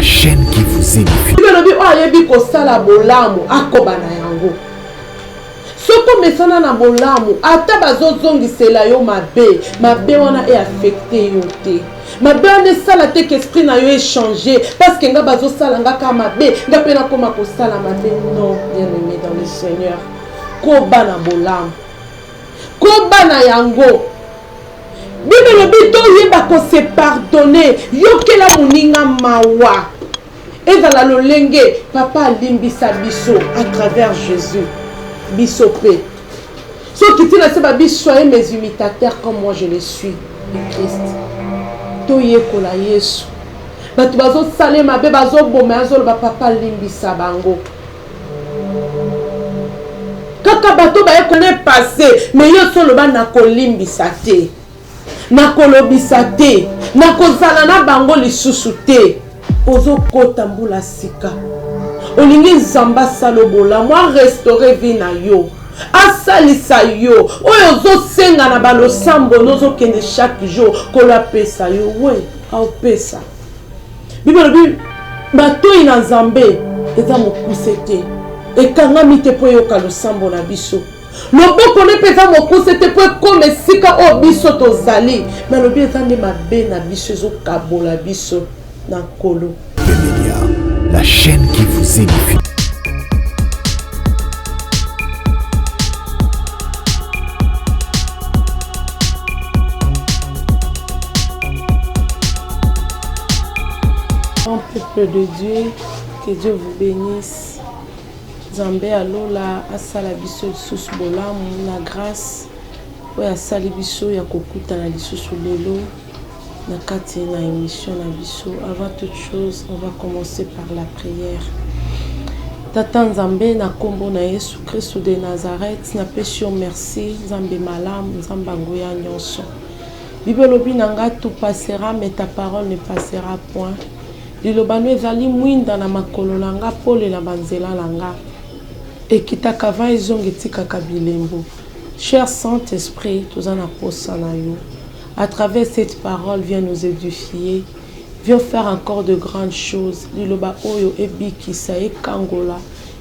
la chaîne qui vous édifie. Soko mesana na bolamu ata bazozongisela yo mabe wana est affecté yo te. Mabe wana sala te qu'esprit na yo est changé parce que nga bazosala nga ka mabe nga pe na koma kosala mabe. Non, bien aimé dans le Seigneur, koba na bolamu, koba na yango. Bible le bito yeba ko se pardonner yokela muninga mawa ezala lolenge papa alimbisa biso à travers Jésus. Bisopé. Ceux qui disent à Babi, soyez mes imitateurs comme moi je le suis de Christ. Toye kola Yesu. Batu bazo salé ma bé bazo bomé azol ba papa limbisa bango. Kaka bato ba ekone passé mais yo solo ba na kolimbisa te. Na kolobisa te. Na kozala na bango lisusu te. Ozo kota mbula sika. Olingi nzamba salobola moi restaurer vie na yo asalisa yo oyo zo senga na balo sambo nozo kende chaque jour kola pesa yo we au pesa Bible bi bato ina nzambe eza mokuse te ekangami te po yoka lo sambo na biso loboko ne pesa mokuse te po comme sika o biso tozali mais lobi eza nde mabe na biso zo kabola biso na kolo. La chaîne qui vous édifie. Peuple de Dieu, que Dieu vous bénisse. Zambé alola asala biso lisusu bolamu na grâce oyo asali biso ya kokuta na lisusu lelo na kati na émission na biso. Avant toute chose, on va commencer par la prière. Tata Nzambe na kombo na Yesu Christ de Nazareth na pesi yo merci Nzambe malamu Nzamba ngoya nyonso. Bible lobi nanga tout passera mais ta parole ne passera point. Liloba no ezali mwinda na makolo nanga pole na banzela nanga. Ekitaka va ezongi tikaka bilembo. Cher Saint-Esprit, tozana posa na yo. À travers cette parole, viens nous édifier. Viens faire encore de grandes choses. Liloba oyo ebikisa ekangola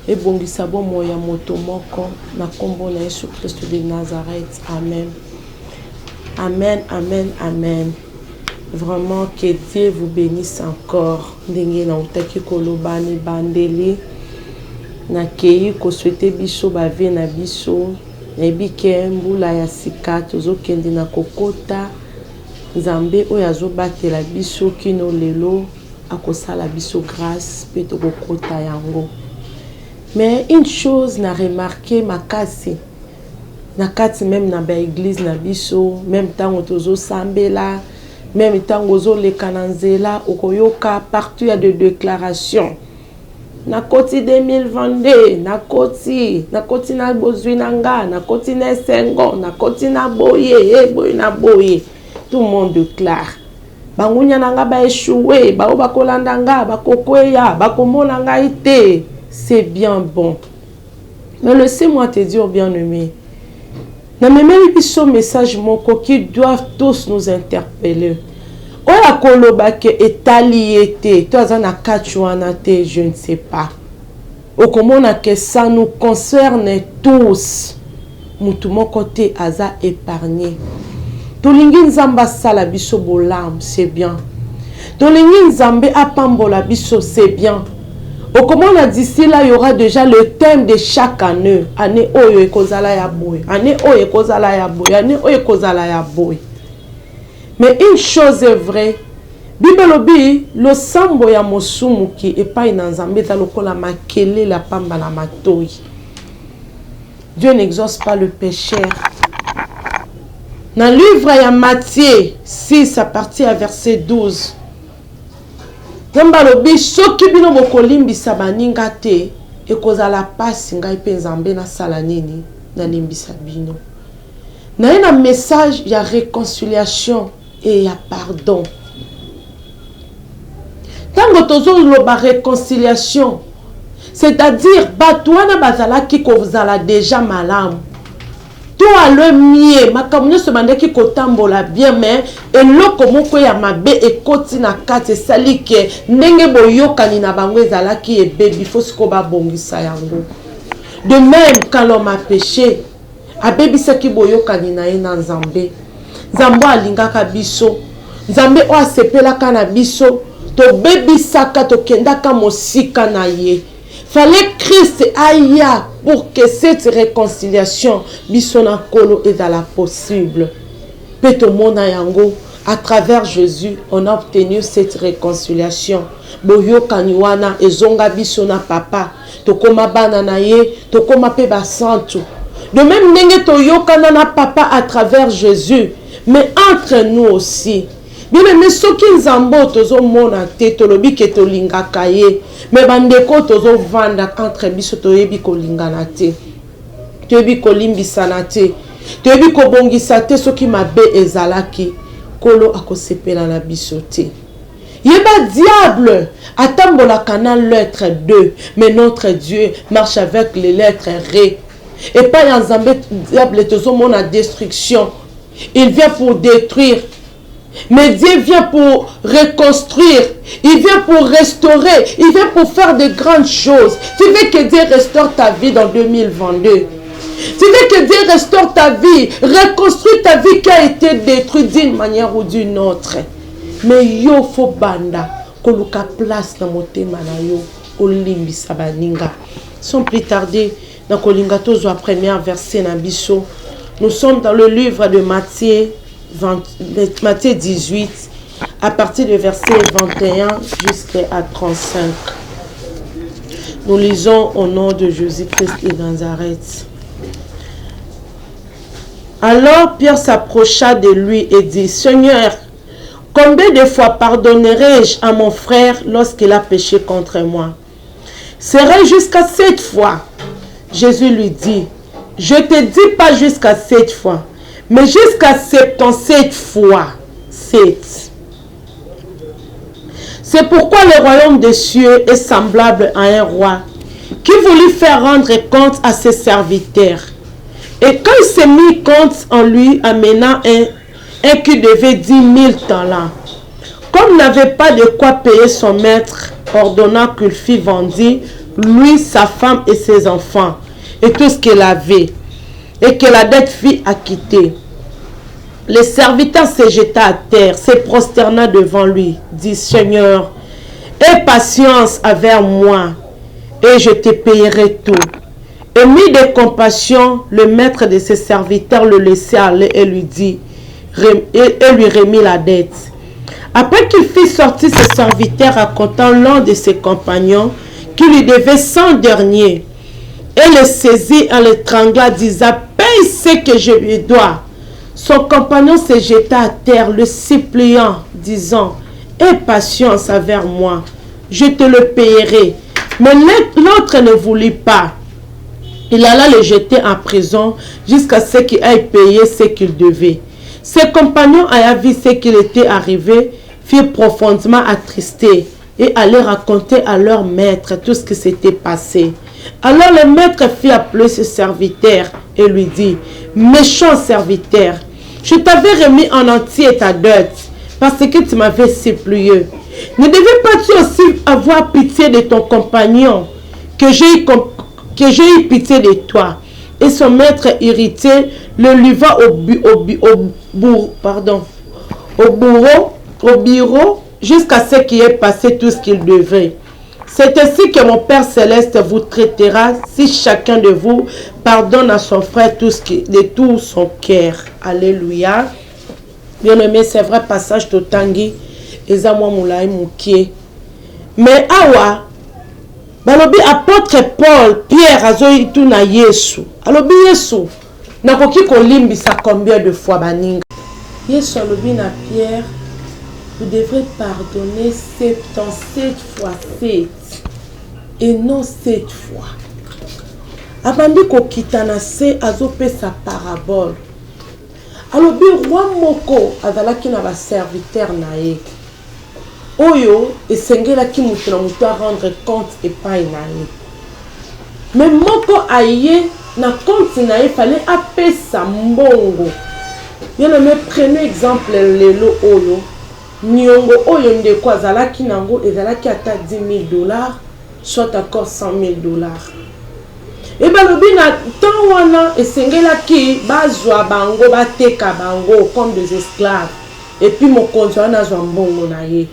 ebongisa bomo ya moto moko na kombo na Yesu Christ de Nazareth. Amen. Amen, amen, amen. Vraiment que Dieu vous bénisse encore. Ndenge na utaki koloba ni bandeli na kei ko souhaiter biso ba vie na biso. Ebike mbula ya sika tozokende na kokota Nzambe oyo azobatela biso kino lelo akosala biso grâce pe tokokota yango. Mais une chose na remarqué makasi na kati même na ba église na biso même tango tozo sambela même tango zo leka na nzela okoyoka partout ya de déclarations. Na koti 2022 na koti na bozwi nanga na koti na sengo na koti na boye boye na boye. Tout le monde déclare. Bangunya nanga ba échoué, ba bakolanda nga, ba kokweya, ba komona nga ite. C'est bien bon. Mais laissez-moi te dire bien-aimé. Na memeli biso message moko qui doivent tous nous interpeller. Oya koloba ke etaliete, toi na kachuana te, je ne sais pas. Okomona que ça nous concerne tous. Mutu moko te aza épargné. Tolingi nzamba sala biso bolam, c'est bien. Tolingi nzambe apambola biso, c'est bien. Au comment on a d'ici là, il y aura déjà le thème de chaque année. Année oyo ekozala ya boy, année oyo ekozala ya boy, année oyo ekozala ya boy. Mais une chose est vraie. Bible lobi lo sambo ya mosumu ki epai na nzambe za lokola makele la pamba na matoi. Dieu n'exauce pas le pécheur. Dans le livre de Matthieu 6 à partir du verset 12. Zamba lobi soki bino bokolimbisa baninga te ekozala pasi ngai pe nzambe na sala nini na limbisa bino. Na un message ya réconciliation et ya pardon. Tango tozo loba réconciliation, c'est-à-dire batwana bazala ki ko vous ala déjà malamu. to alo mie makambo nyonso bandaki kotambola bien mais eloko moko ya mabe ekoti na kati esali ke ndenge boyokani na bango ezalaki ebebi fo siko babongisa yango. De même quand l'homme a péché abebisaki boyokani na ye na Nzambe. Nzambe alingaka biso, Nzambe o asepelaka na biso, tobebisaka tokendaka mosika na ye. Fallait Christ aya pour que cette réconciliation biso na kolo ezala possible. Peto mona yango à travers Jésus on a obtenu cette réconciliation. Boyokani wana ezonga biso na papa, tokoma bana na ye, tokoma pe basantu. De même ndenge toyokana na papa à travers Jésus, mais entre nous aussi. Bien mais soki nzambo tozo mona te tolobi ke tolingaka ye, mais bandeko tozo vanda entre biso toyebi kolingana te. Toyebi kolimbisana te. Toyebi kobongisa te soki mabe ezalaki, kolo akosepela na biso te. Yeba diable atambolaka na lettre 2, mais notre Dieu marche avec les lettres R. Et pas un Nzambe diable tozomona destruction. Il vient pour détruire. Mais Dieu vient pour reconstruire. Il vient pour restaurer. Il vient pour faire de grandes choses. Tu veux que Dieu restaure ta vie dans 2022. Tu veux que Dieu restaure ta vie. Reconstruire ta vie qui a été détruite d'une manière ou d'une autre. Mais yo fo banda. Koluka place na motema na yo. Olimbi sabaninga. Sans plus tarder. Dans Kolingato, la première verset na biso. Nous sommes dans le livre de Matthieu 18, à partir du verset 21 jusqu'à 35. Nous lisons au nom de Jésus-Christ de Nazareth. Alors Pierre s'approcha de lui et dit, Seigneur, combien de fois pardonnerai-je à mon frère lorsqu'il a péché contre moi? Serait jusqu'à 7 fois? Jésus lui dit, je ne te dis pas jusqu'à 7 fois, mais jusqu'à 77 fois 7. C'est pourquoi le royaume des cieux est semblable à un roi qui voulut faire rendre compte à ses serviteurs. Et quand il s'est mis compte en lui, amenant un qui devait 10 000 talents, comme il n'avait pas de quoi payer son maître, ordonnant qu'il fît vendu, lui, sa femme et ses enfants, et tout ce qu'il avait, et que la dette fut acquittée. Le serviteur se jeta à terre, se prosterna devant lui, dit, Seigneur, aie patience avec moi, et je te payerai tout. Et mis de compassion, le maître de ses serviteurs le laissa aller et lui dit, et lui remit la dette. Après qu'il fit sortir ses serviteurs, racontant l'un de ses compagnons, qui lui devait 100 deniers, et le saisit en l'étranglant, disant, paye ce que je lui dois. Son compagnon se jeta à terre, le suppliant, disant, aie patience avec moi, je te le payerai. Mais l'autre ne voulut pas. Il alla le jeter en prison jusqu'à ce qu'il aille payer ce qu'il devait. Ses compagnons, ayant vu ce qu'il était arrivé, furent profondément attristés et allaient raconter à leur maître tout ce qui s'était passé. Alors le maître fit appeler ses serviteurs et lui dit, méchant serviteur, je t'avais remis en entier ta dette parce que tu m'avais supplié. Ne devais-tu pas aussi avoir pitié de ton compagnon que j'ai eu pitié de toi? Et son maître irrité le livra au bureau jusqu'à ce qu'il ait passé tout ce qu'il devait. C'est ainsi que mon Père Céleste vous traitera si chacun de vous pardonne à son frère de tout son cœur. Alléluia. Bien aimé, c'est vrai passage de Tangi. Mais awa, balobi apôtre Paul, Pierre, azoitu na Yesu. Alobi Yesu, nakoki kolimbisa combien de fois baninga. Yesu alobi na Pierre, vous devrez pardonner 77 fois 7 et non 7 fois. Abandi kokita na se azopesa parabole. Alobi roi moko azalaki na ba serviteur na ye. Oyo esengelaki mutu na mutu a rendre compte epai na ye. Mais moko aye na compte na ye fallait apesa mbongo. Bien aimé, prenez exemple lelo oyo nyongo oyo ndeko azalaki nango ezalaki ata 10 000 $, soit encore 100 000 $. Et balobi na temps wana esengelaki bazwa bango bateka bango comme des esclaves. Et puis mokonzi wana azwa mbongo na ye.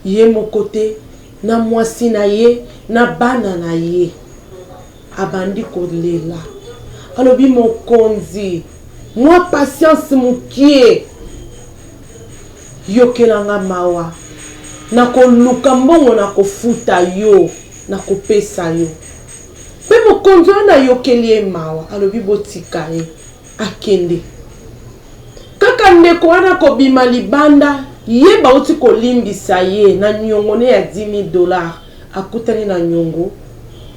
Ye mokote na mwasi na ye na bana na ye abandi kolela. Alobi mokonzi, moi patience mukie yokelanga mawa na koluka mbongo na kofuta yo na kopesa yo. Pe mokonzi wana yokeli ye mawa alobi botika ye akende. Kaka ndeko wana kobima libanda ye bauti kolimbisa ye na nyongone ya 10 000 $. Akutani na nyongo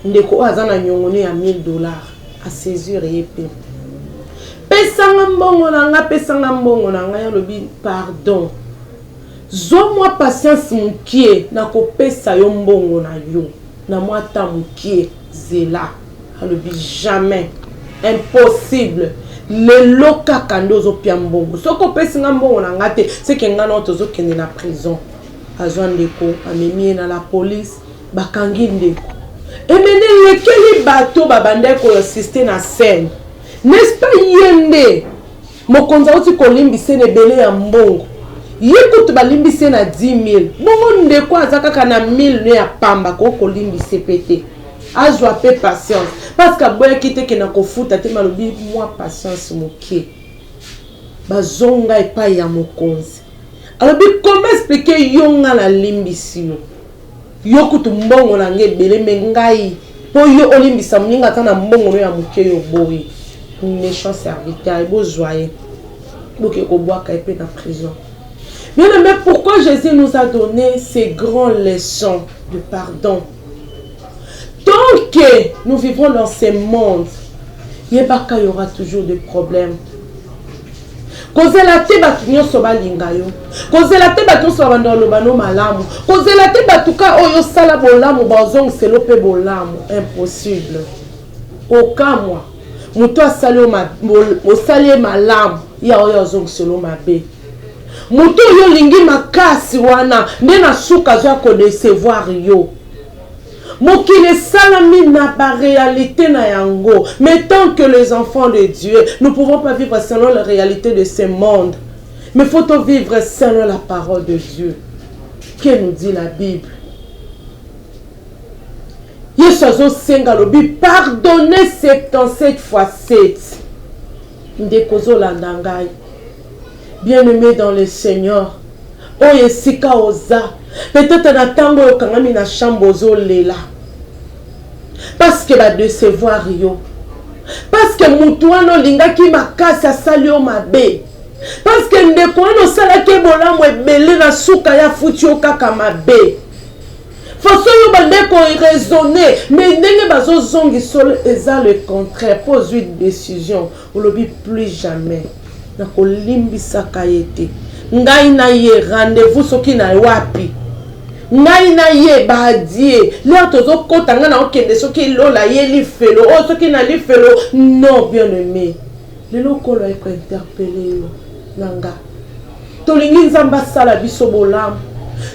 ndeko aza na nyongone ya 1000 $. A saisir ye pe. Pesanga mbongo na nga, pesanga mbongo na nga yalobi pardon. Zo moi patience mukie na kopesa yo mbongo na yo. Na moi ta mukie zela. Alobi jamais. Impossible. Le loka kando zo pia mbongo. Soko pesinga mbongo na nga te, c'est que nga no tozo kende na prison. Azwa ndeko amemi na la police bakangi ndeko. Et maintenant lekeli bato babandeko yo assisté na scène. N'est-ce pas yende mokonza oti kolimbise ne bele ya mbongo. Yekutu balimbise na 10 000. Bongo ndeko azaka na 1000 ne ya pamba ko kolimbise pete. Azwa pe patience. Parce que boya kite ke na kofuta te malobi moi patience mokie. Bazonga epai ya mokonzi. Alobi comment expliquer yonga la limbisi yo. Yokutu mbongo na nge bele mengai. Po yo olimbisa mninga tana mbongo no ya mokie yo boyi. Méchant serviteur, beau joyeux. Boke koboaka epé na prison. Bien aimé, pourquoi Jésus nous a donné ces grandes leçons de pardon? Tant que nous vivrons dans ce monde, il y aura toujours des problèmes. Kozela te batu nyonso balinga yo. Kozela te batu nyonso bandolo bano malamu. Kozela te batuka oyo sala bolamu bazong selo pe bolamu. Impossible. Aucun moi. Muto asali osali malamu ya oyo azong selo mabe. Muto yo lingi makasi wana nde na suka zo ko décevoir yo. Mokile salami na ba réalité na yango. Mais tant que les enfants de Dieu, nous ne pouvons pas vivre selon la réalité de ce monde. Mais il faut vivre selon la parole de Dieu. Que nous dit la Bible? Yesu senga lobi pardonnez 77 fois 7. Ndekozo landangai. Bien-aimé dans le Seigneur. Oye sika oza. Peut-être na tango yo kangami na chambre zo lela. Parce que va décevoir yo. Parce que mutuano lingaki makasi asali yo mabe. Parce que ndeko wana osalaki bolamu ebele na suka ya futi yo kaka mabe. Façon yo bandeko raisonner, mais ndenge bazo zongi solo eza le contraire. Pose une décision. Olobi plus jamais. Na kolimbisa kayete. Ngai na ye rendez-vous soki na wapi. Ngai na ye badie. Là tozo kota nga na okende soki lola ye li felo. Oh soki na li felo. Non bien aimé. Le lokolo eko interpeller yo. Nanga. Tolingi nzamba sala biso bolamu.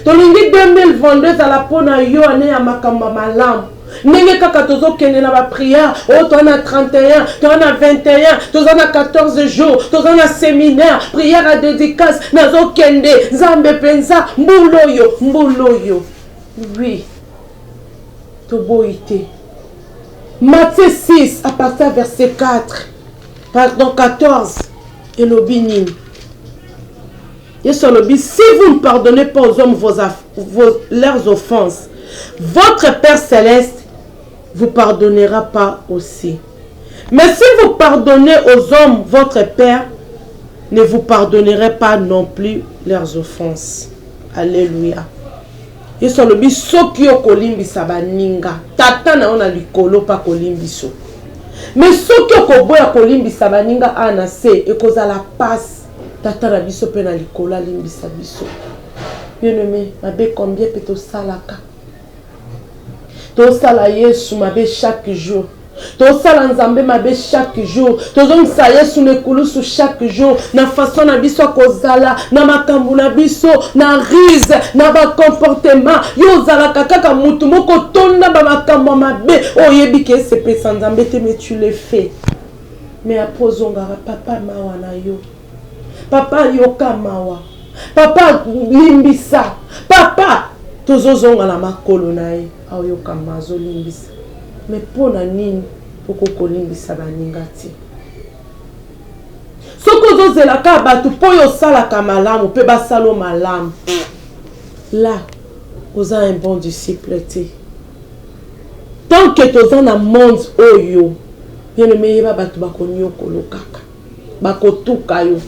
Tolingi 2022 à la pona yo ane ya makamba malamu. Nenge kaka tozo kende na ba prière. Oh toi na 31, toi na 21, toi na 14 jours, toi na séminaire, prière à dédicace, nazo kende, Zambe penza, mbuloyo. Oui. Toboite. Matthieu 6 à partir verset 4. Pardon 14 et l'obinin. Si vous ne pardonnez pas aux hommes leurs offenses, votre Père Céleste vous pardonnera pas aussi. Mais si vous pardonnez aux hommes, votre Père ne vous pardonnerait pas non plus leurs offenses. Alléluia. Yesu soki okolimbisa baninga tata na ona likolo pa kolimbiso. Mais soki okoboya kolimbisa baninga ana se ekozala passe. Tata na biso pe na likola limbisa biso. Bien-aimé, mabe combien peut to salaka. To sala Yesu mabe chaque jour. tosala nzambe mabe chaque jour tozongisa yesu na ekulusu chaque jour na façon na biso ya kozala na makambo na biso na rise na bacomportement yo ozalaka kaka mutu moko tonda bamakambo ya mabe oyebi ke esepesa nzambe te mais tu le fais mais après ozongaka papa mawa na yo papa yoka mawa papa limbisa papa tozozonga na makolo na ye aoyoka ma azolimbisa mais mpona nini poko kolimbisa baninga te soki ozozelaka bato mpo oyo osalaka malamu mpe basala malamu là oza un bon disciple te tant que toza na monde oyo bien-aimé yeba bato bakonyokolo kaka bakotuka yo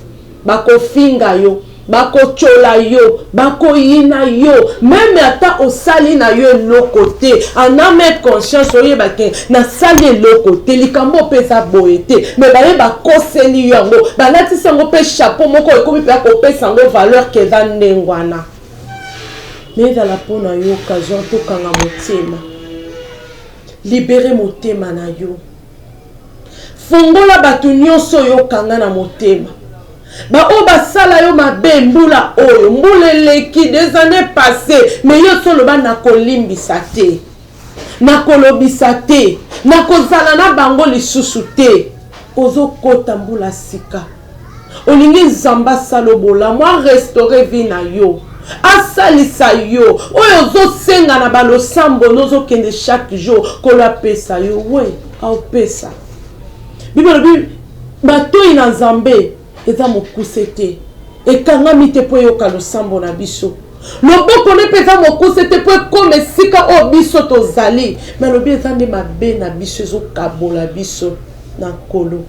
bakofinga yo bakochola yo bakoyina yo même ata osali na yo eloko te ana mettre conscience oyeba ke nasali eloko te likambo mpe eza boye te mais bayeba koseli yango balatisi yango mpe chapeau moko ekomi mpe akopesa yango valeur ke eza ndenge wana mais ezala mpona yo occasion tokanga motema libere motema na yo fungola bato nyonso oyo okanga na motema o basala yo mabe mbula oyo mbula eleki des années passées mais yo solo ba nakolimbisa te nakolobisa te nakozala na bango lisusu te ozokota mbula sika olingi nzambe asala bolamu arestore vi na yo asalisa yo oyo ozosenga na balosambo nozokende chaque jour kolo apesa yo we aopesa bibolobi batoi na nzambe eza mokuse te ekangami te mpo eyoka losambo na biso loboko ne mpe eza mokuse te mpo ekoma esika oyo biso tozali me lobi eza nde mabe na biso ezokabola biso na nkolo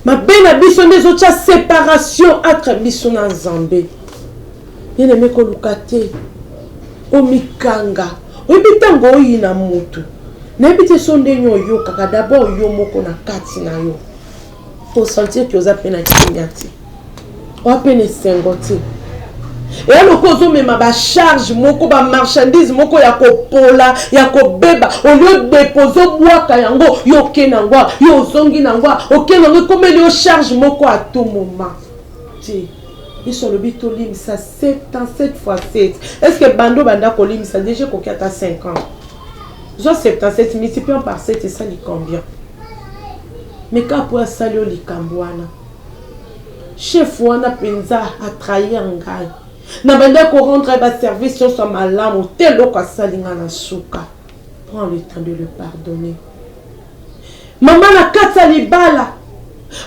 mabe na biso nde ezotya séparation entre biso na nzambe bien-aimé koluka te omikanga oyebi ntango oyina motu nayebi te so ndenge oyokaka d'abord yo moko na kati na yo pour sentir que oza pena kimia te oza pena esengo te eya loko ozomema bacharge moko bamarchandise moko ya kopola ya kobeba olio depose obwaka yango yo oke nango yo ozongi nango oke nango ekomeli yo charge moko à tout moment te biso olobi tolimisa 7 ans 7 fois 7 est-ce que bando banda kolimisa déjà koki ata 5 ans zo 77 multipliant par 7 esali combien mais quand pour asali o likambo wana chef wana penza atrahir ngai na banda ko rendre ba service sur malamu te loko asali nga na suka prends le temps de le pardonner maman na kata libala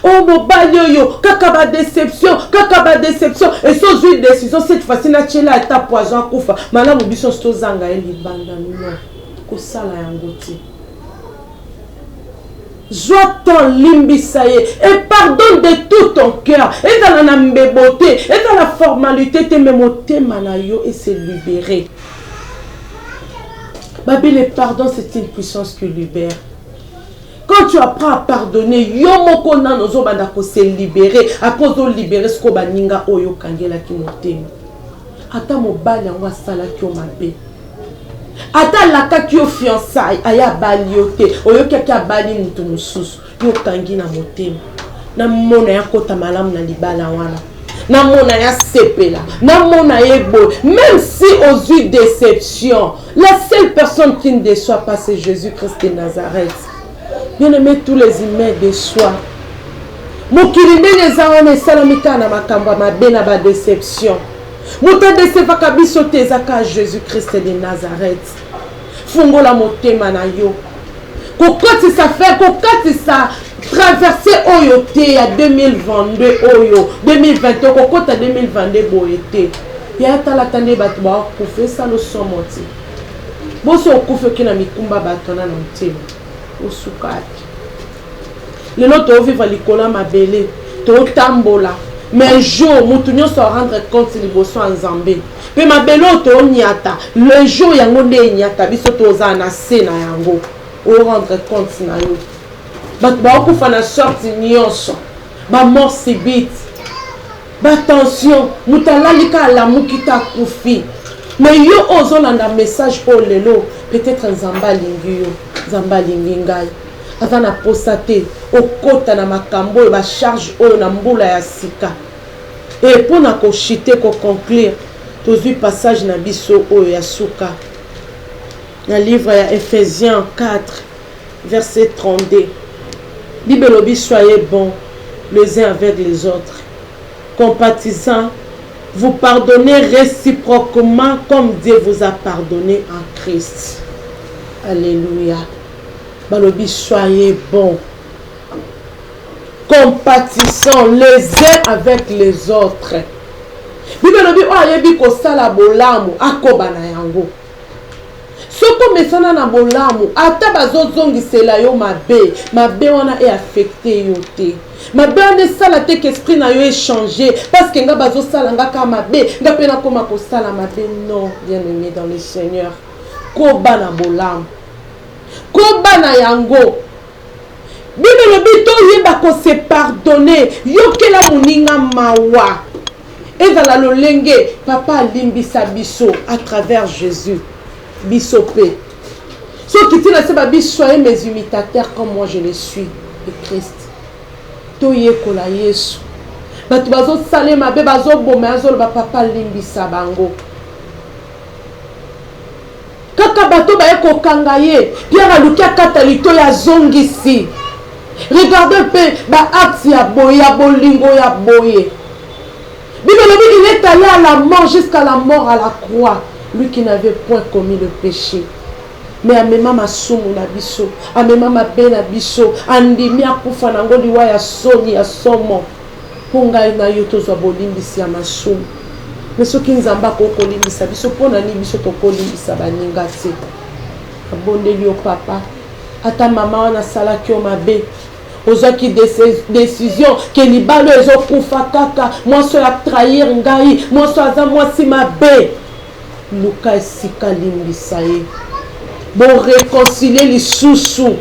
oh mobali oyo kaka ba déception et so zui décision cette fois-ci na tchela ta poison akufa malamu biso sto zanga elibanda non ko sala yango te joie ton limbisaye et pardonne de tout ton cœur et dans la mbeboté et dans la formalité te memotema na yo et se libérer babi le pardon c'est une puissance qui libère. Quand tu apprends à pardonner yo moko na nozo banda ko se libérer après zo libérer ce ko baninga oyo kangela ki motema ata mobali yango asala ki o mabe ata laka ki o fiançailles aya bali yo te oyo kaki abali mutu mususu yo kangi na motema na mona ya kota malamu na libala wana na mona ya sepela na mona yebo même si aux yeux déception la seule personne qui ne déçoit pas c'est Jésus-Christ de Nazareth. Bien-aimé, tous les humains déçoivent. Mokili ndenge zawana esalamika na makambo ya mabe na ba déception. Muta desevaka biso te ezaka Jésus-Christ de Nazareth. Fungola motema na yo. Kokotisa faire, kokotisa traverser oyo te ya 2022 oyo 2021 kokota 2022 boye te. Ya tala tande bato ba kufesa lo somoti. Boso okufe na mikumba bato na motema. Osukaki lelo to vivre likola mabele to tambola mais jour mutu nyonso rendre compte liboso ya nzambe pe mabele to nyata le jour yango nde nyata biso to za na se na yango o rendre compte na yo bat ba okufa na sorte nyonso ba mort subite ba tension mutalalika la mukita kufi mais yo ozolanda message o lelo peut-être nzamba lingi yo Zamba lingingai. Avant na posate, okota na makambo, ba charge oyo na mbula ya sika. Et pour na kochite ko conclure, tous passage na biso oyo ya suka. Na livre ya Ephésiens 4, verset 32. Bible lobi, soyez bons les uns avec les autres, compatissants, vous pardonnez réciproquement comme Dieu vous a pardonné en Christ. Alléluia. Balobi, soyez bons, compatissants les uns avec les autres. Bible lobi, oyebi ko sala bolamu akobana yango. Soko mesana na bolamu ata bazozongisela yo mabe wana e affecté yo te. Mabe wana sala te que esprit na yo e changé parce que nga bazosala nga ka mabe nga pe na koma ko sala mabe. Non, bien-aimé dans le Seigneur, koba na bolamu, koba na yango. Bible lobi to yeba ko se pardonner yokela muninga mawa ezala lolenge papa limbisa biso à travers Jésus. Bisopé. Ceux qui disent que soyez mes imitateurs comme moi je le suis de Christ. Toye kola Yesu. Batu bazo sale mabe bazo boma azolo ba papa limbisa bango. Kaka bato ba eko kangaye. Pierre alukia katalito ya zongisi. Regardez peu ba acte ya boye ya bolingo ya boye. Bible il est allé à la mort jusqu'à la mort à la croix. Lui qui n'avait point commis le péché. Mais amema masumu na biso, amema mabe na biso, andimi akufa nango liwa ya soni ya somo. Ponga na yo tozwa bolimbisi ya masumu. Mais soki nzamba ko kolimbisa biso pona ni biso to kolimbisa baninga te. Abondeli yo papa, ata mama wana salaki yo mabe. Ozaki décision que libalo ezokufa kaka, moi so ya trahir ngai, moi so aza moi si mabe. Luka esika limbisa ye. Bon réconcilier les sous-sous.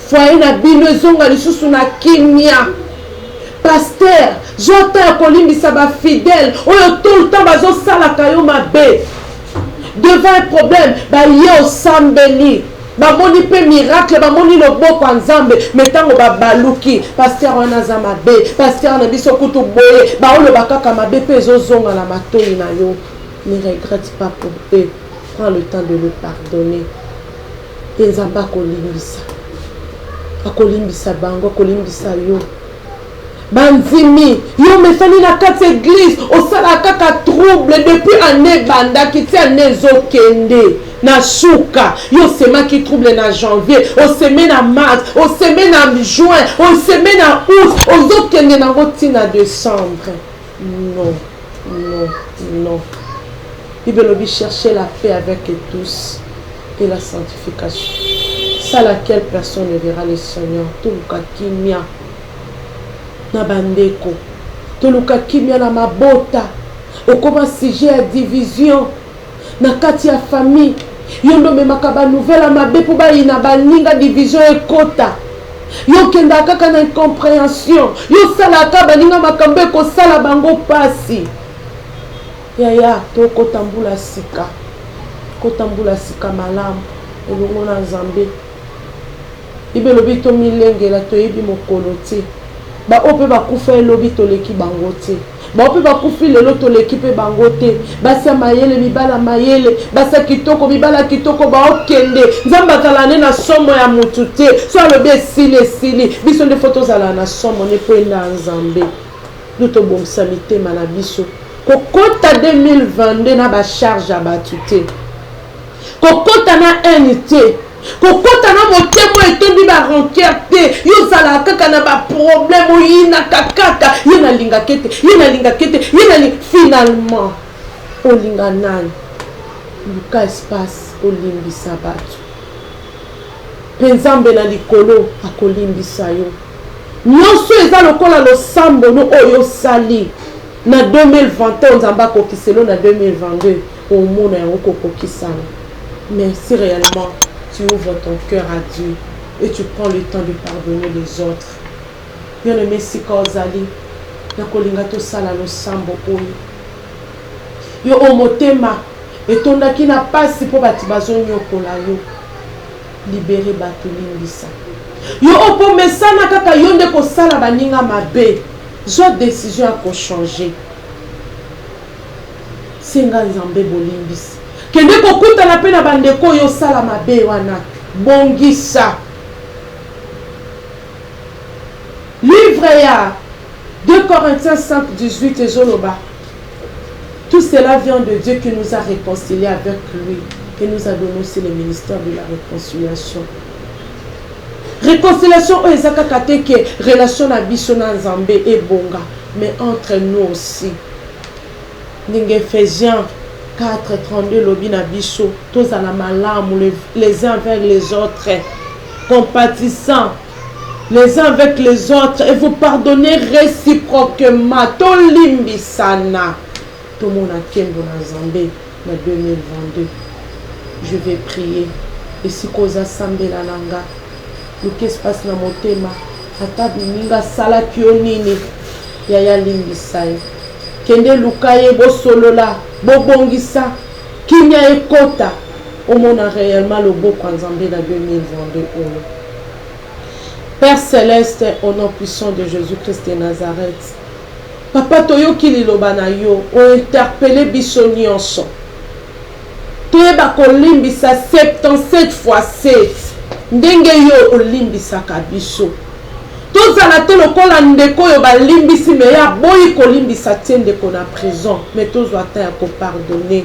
Foyer na bino ezonga lisusu na kimia. Pasteur, j'entends kolimbisa ba fidèle. Oyo tout le temps bazo sala kayo mabe. Devant un problème, ba ye osambeli. Ba moni pe miracle, ba moni loboko nzambe, metango ba baluki. Pasteur wana za mabe, pasteur na biso kutu boye, ba olo bakaka mabe pe ezozonga na matoi na yo. Ne regrette pas pour eux. Prends le temps de le pardonner. Et nzamba kolimbisa. Akolimbisa bango, kolimbisa yo. Banzimi, yo mesani na kati église, osala kaka trouble depuis année banda kiti année zokende. Na souka, yo sema qui trouble na janvier, o semaine na mars, o semaine na juin, o semaine na août, o zokende na rotina décembre. Non, non, non. Il veut chercher la paix avec tous et la sanctification. C'est à laquelle personne ne verra le Seigneur. Tout le cas kimia na bandeko, tout le cas kimia na mabota. Au comment sujet à division na kati ya famille. Yondo me makaba nouvelle mabe pour ba ina baninga division et kota. Yo kenda kaka na incompréhension. Yo sala ka baninga makambe ko sala bango pasi. Yaya to kotambula sika malamu elongo na nzambe. Bible lobi to milengela to yebi mokolo te. Ba ope ba kufa elobi to leki bango te. Ba ope ba kufi lelo to leki pe bango te. Basa mayele mibala mayele, basa kitoko mibala kitoko ba okende. Nzamba kalane na somo ya mutu te. So lobi sili biso de photos ala na somo ne pe na nzambe. Duto bom samite manabiso. Kokota 2022 na ba charge abatute. Kokota na unité. Kokota na motemo etondi ba rancœur. Yo sala kaka na ba problème oyina kakaka. Yena linga kete. Finalement olinga nani. Luka espace olimbisa batu. Penzambe na likolo akolimbisa yo. Nyonso eza lokola losambo no oyo sali. Na 2021 nzamba kokiselo na 2022 au monde ya kokokisana. Mais si réellement tu ouvres ton cœur à Dieu et tu prends le temps de pardonner les autres, bien aimé sika ozali na kolinga to sala losambo oyo yo omotema etondaki na pasi po bati bazonyokola yo. libérer bato limbisa. Yo opo mesana kaka yo nde kosala baninga mabe. Zwa décision à ko changer. Senga nzambe bolimbisa. Kende kokuta na pe na bandeko yo sala mabe wana. Bongisa. Livre ya 2 Corinthiens 5, 18 et Zoloba. Tout cela vient de Dieu qui nous a réconciliés avec lui et nous a donné aussi le ministère de la réconciliation. Réconciliation ezaka kateke relation na biso na Nzambe et bonga, mais entre nous aussi. Ninge Éphésiens 4, 32 lobi na biso, tous à la malamu les uns avec les autres, compatissants les uns avec les autres et vous pardonnez réciproquement. Tolimbi sana. Tout le monde a kembo na Nzambe na 2022. Je vais prier. Et si koza sambe la langa, le qu'est-ce passe na motema, atabi minga sala kionini yaya limbi sai. Kende lukaye bo solola, bo bongisa, kinya ekota. Au monde a réellement le beau Nzambe na 2022. Père Céleste, au nom puissant de Jésus-Christ de Nazareth, Papa Toyoki liloba na yo, o interpellé biso nyonso. Toyeba kolimbisa 77 fois 7. Ndenge yo olimbisaka biso. Tozala te lokola ndeko yo balimbisi me ya boyi kolimbisa te ndeko na prison. Mais tozwa ta ya pardonner.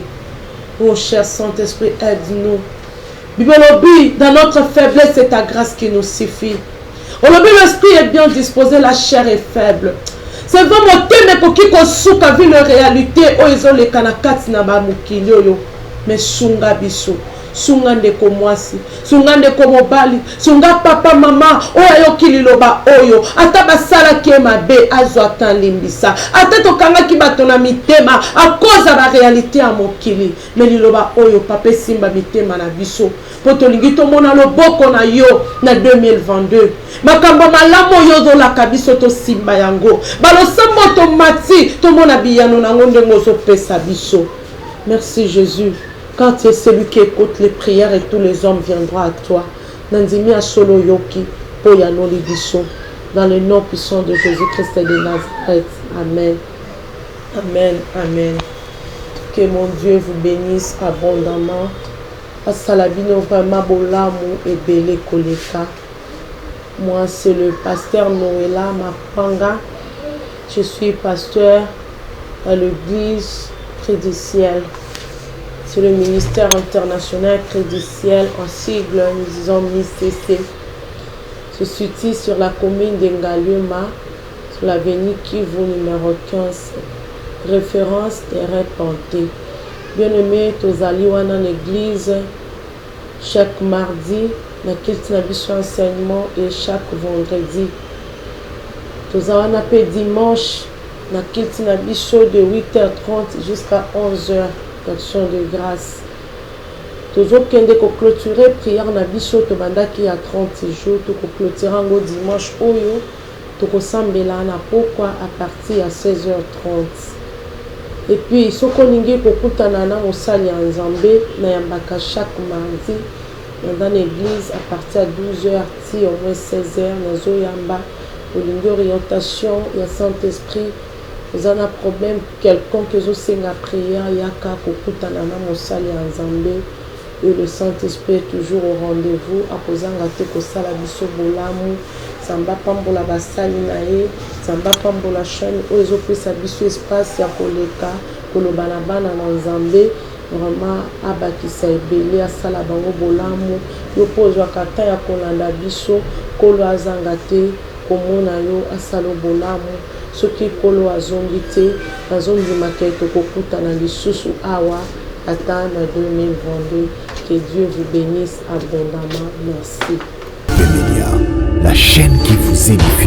Oh cher Saint-Esprit, aide-nous. Bibelobi, dans notre faiblesse, c'est ta grâce qui nous suffit. Aujourd'hui, l'esprit est bien disposé, la chair est faible. C'est vraiment thème qui kosuka vu la réalité. Oh, ils ont les kanakati na ba mukili yo. Mais sunga biso. Sunga ndeko mwasi. Sunga ndeko mobali. Sunga papa mama. Oya yo kililoba oyo. Ata basala ke mabe azwa tan limbisa. Ata tokanga ki batona mitema. A cause de la réalité à mokili. Mais liloba oyo pape simba mitema na biso. Potolingi to mona loboko na yo na 2022. Makambo malamo yo zo la kabiso to simba yango. Balo sambo to mati to mona biyano na ngonde ngozo pesa biso. Merci Jésus. Quand tu es celui qui écoute les prières et tous les hommes viendront à toi. Nandimi a solo yoki po yano libiso. Dans le nom puissant de Jésus-Christ de Nazareth. Amen. Amen. Amen. Que mon Dieu vous bénisse abondamment. Asalabino vraiment bolamu et belé koleka. Moi c'est le pasteur Noëlla Mapanga. Je suis pasteur à l'église Près du Ciel. C'est le ministère international Près du Ciel en sigle, nous disons MICC. Je suis ici sur la commune d'Engaliuma, sur l'avenue Kivu numéro 15. Référence terrain planté. Bien-aimé, tozali wana l'église chaque mardi, na kilti na biso enseignement et chaque vendredi. Tozali wana pe dimanche, na kilti na biso de 8h30 jusqu'à 11h, d'action de grâce. Toujours kende ko clôturer prière na biso to bandaki à 30 jours, to ko clôturer ngo dimanche oyo, to ko sambela na pourquoi à partir à 16h30. Et puis, ce qu'on a kokutana na mosali ya Nzambe na yambaka chaque mardi dans l'église à partir de 12h ti au moins 16h nazo yamba olingi orientation ya Saint-Esprit. Vous avez un problème quelconque que vous avez la prière yaka kokutana na mosali ya Nzambe et le Saint-Esprit est toujours au rendez-vous akozanga te kosala biso bolamu Samba pambola basali na ye, samba pambola chaîne oyo ezopesa biso espace ya koleka kolobana bana na Nzambe vraiment abakisa ebele asala bango bolamu yo pozwaka ta ya kolanda biso kolo azanga te komona yo asala bolamu soki kolo azongi te azondimaka tokokutana lisusu awa ata na 2022. Que Dieu vous bénisse abondamment. Merci. Bemelia, la chaîne qui vous édifie.